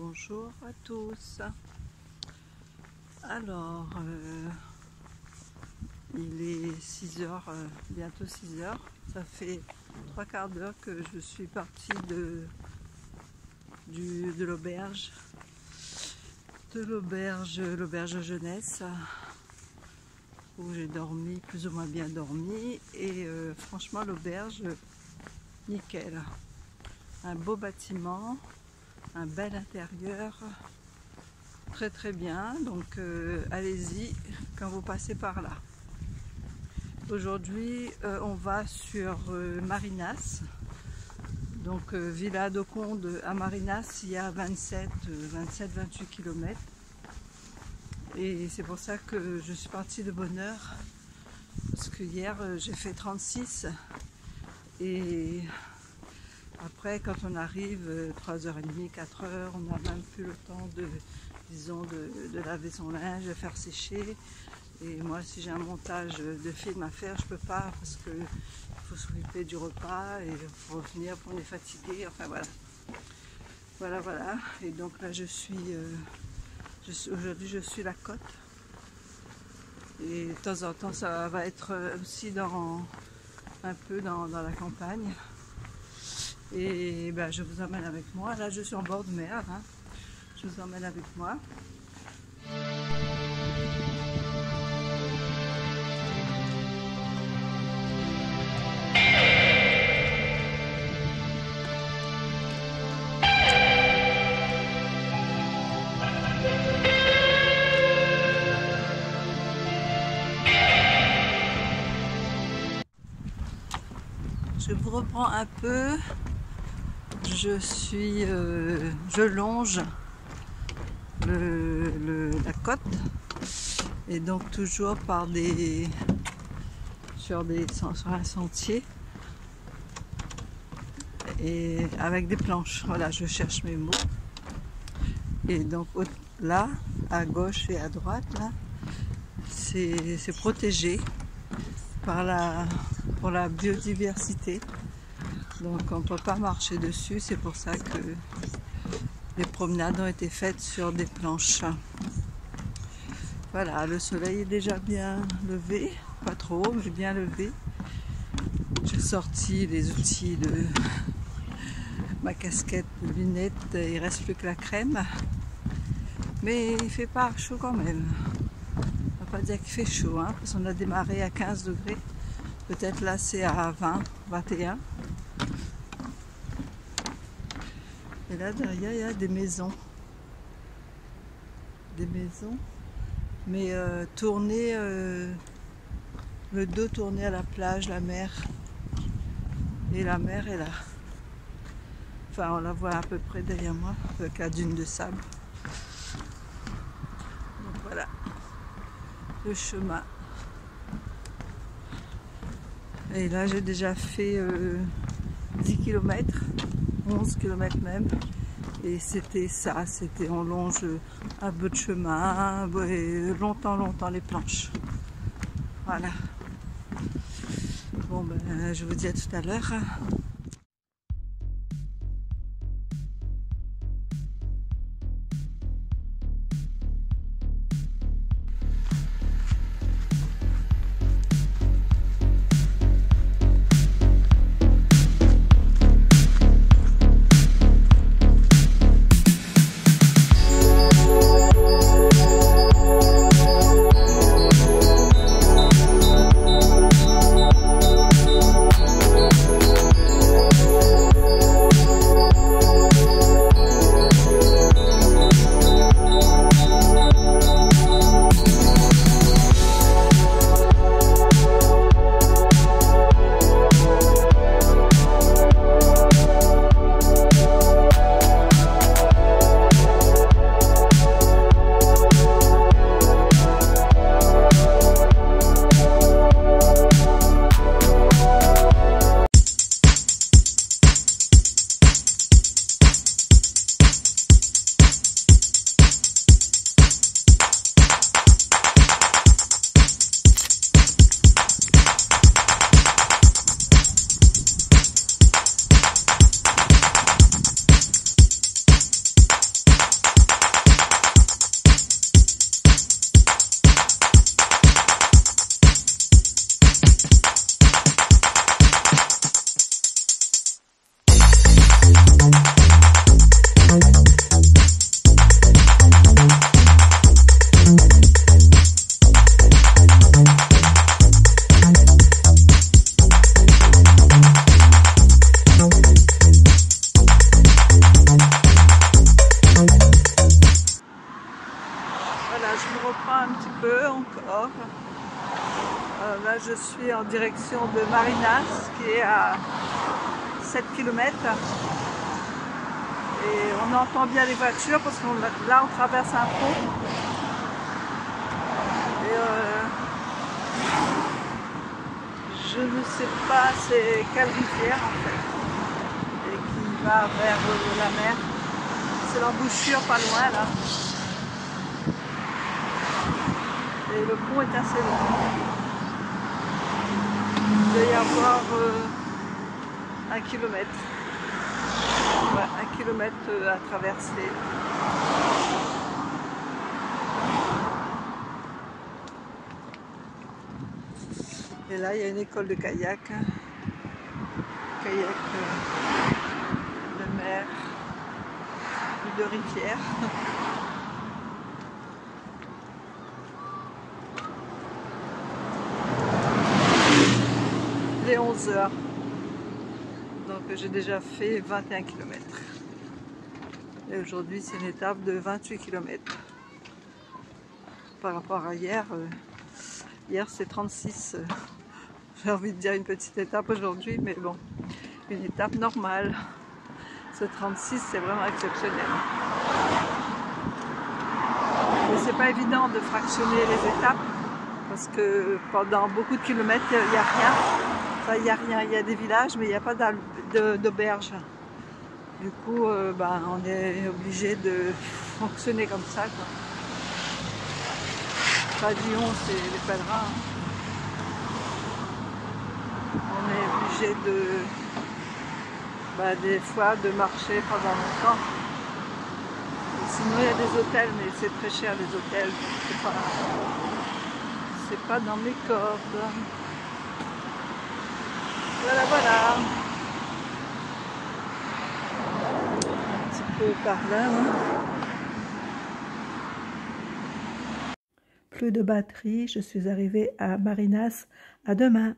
Bonjour à tous. Alors, il est 6 h, bientôt 6 h. Ça fait 3/4 d'heure que je suis partie de l'auberge, l'auberge jeunesse, où j'ai dormi, plus ou moins bien dormi. Et franchement, l'auberge, nickel. Un beau bâtiment, un bel intérieur, très très bien. Donc allez-y quand vous passez par là. Aujourd'hui on va sur Marinas, donc Villa do Conde à Marinas. Il y a 27-28 km, et c'est pour ça que je suis partie de bonne heure, parce que hier j'ai fait 36, et après, quand on arrive 3h30, 4 h, on n'a même plus le temps de laver son linge, de faire sécher. Et moi, si j'ai un montage de film à faire, je peux pas, parce qu'il faut s'occuper du repas et il faut revenir, on est fatigué. Enfin voilà. Et donc là, aujourd'hui, je suis la côte. Et de temps en temps, ça va être aussi un peu dans la campagne. Et ben, je vous emmène avec moi. Là, je suis en bord de mer. Hein. Je vous emmène avec moi. Je vous reprends un peu. Je longe la côte, et donc toujours sur un sentier et avec des planches. Voilà, je cherche mes mots. Et donc là, à gauche et à droite, là, c'est protégé pour la biodiversité. Donc on ne peut pas marcher dessus, c'est pour ça que les promenades ont été faites sur des planches. Voilà, le soleil est déjà bien levé, pas trop, mais bien levé. J'ai sorti les outils de ma casquette, lunettes, il ne reste plus que la crème. Mais il ne fait pas chaud quand même. On ne va pas dire qu'il fait chaud, hein, parce qu'on a démarré à 15 degrés. Peut-être là c'est à 20, 21. Et là derrière il y a des maisons. Mais tourné, le dos tourné à la plage, la mer. Et la mer est là. Enfin, on la voit à peu près derrière moi, avec la dune de sable. Donc voilà, le chemin. Et là j'ai déjà fait 10 km. 11 km même, et c'était ça, on longe un peu de chemin, et longtemps les planches. Voilà. Bon ben, je vous dis à tout à l'heure. suis en direction de Marinas, qui est à 7 km. Et on entend bien les voitures parce que là on traverse un pont. Et je ne sais pas c'est quelle rivière en fait. Et qui va vers la mer. C'est l'embouchure pas loin là. Et le pont est assez long. Il doit y avoir 1 kilomètre. Ouais, 1 kilomètre à traverser. Et là, il y a une école de kayak. Kayak de mer, de rivière. Il est 11 h. Donc j'ai déjà fait 21 km. Et aujourd'hui c'est une étape de 28 km. Par rapport à hier, hier c'est 36. J'ai envie de dire une petite étape aujourd'hui, mais bon, une étape normale. Ce 36 c'est vraiment exceptionnel. Mais c'est pas évident de fractionner les étapes parce que pendant beaucoup de kilomètres il n'y a rien. Enfin, il n'y a rien, il y a des villages, mais il n'y a pas d'auberge. Du coup, on est obligé de fonctionner comme ça, quoi. Pavillon, c'est les pèlerins. On est obligé des fois de marcher pendant longtemps. Et sinon, il y a des hôtels, mais c'est très cher les hôtels. C'est pas dans mes cordes. Voilà, voilà. Un petit peu par là. Hein. Plus de batterie, je suis arrivée à Marinas. À demain.